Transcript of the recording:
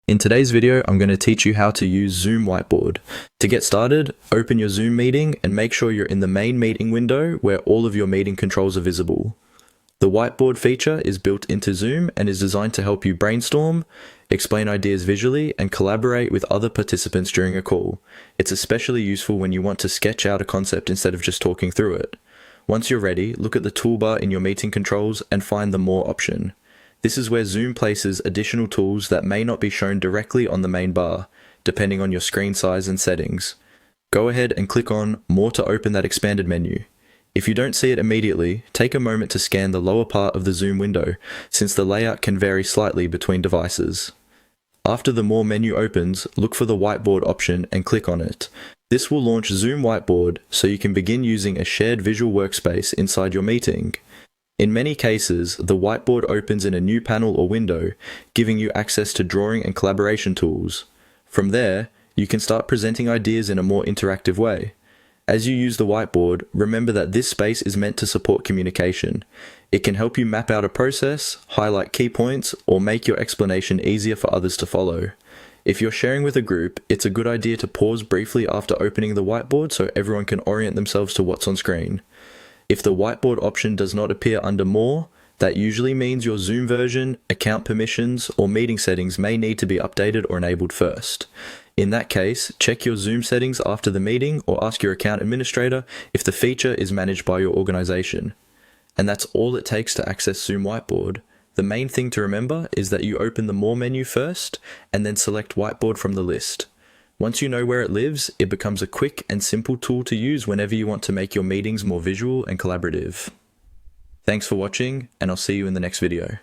In today's video, I'm going to teach you how to use Zoom Whiteboard. To get started, open your Zoom meeting and make sure you're in the main meeting window where all of your meeting controls are visible. The whiteboard feature is built into Zoom and is designed to help you brainstorm, explain ideas visually, and collaborate with other participants during a call. It's especially useful when you want to sketch out a concept instead of just talking through it. Once you're ready, look at the toolbar in your meeting controls and find the More option. This is where Zoom places additional tools that may not be shown directly on the main bar, depending on your screen size and settings. Go ahead and click on More to open that expanded menu. If you don't see it immediately, take a moment to scan the lower part of the Zoom window, since the layout can vary slightly between devices. After the More menu opens, look for the Whiteboard option and click on it. This will launch Zoom Whiteboard so you can begin using a shared visual workspace inside your meeting. In many cases, the whiteboard opens in a new panel or window, giving you access to drawing and collaboration tools. From there, you can start presenting ideas in a more interactive way. As you use the whiteboard, remember that this space is meant to support communication. It can help you map out a process, highlight key points, or make your explanation easier for others to follow. If you're sharing with a group, it's a good idea to pause briefly after opening the whiteboard so everyone can orient themselves to what's on screen. If the whiteboard option does not appear under More, that usually means your Zoom version, account permissions, or meeting settings may need to be updated or enabled first. In that case, check your Zoom settings after the meeting or ask your account administrator if the feature is managed by your organization. And that's all it takes to access Zoom Whiteboard. The main thing to remember is that you open the More menu first and then select Whiteboard from the list. Once you know where it lives, it becomes a quick and simple tool to use whenever you want to make your meetings more visual and collaborative. Thanks for watching, and I'll see you in the next video.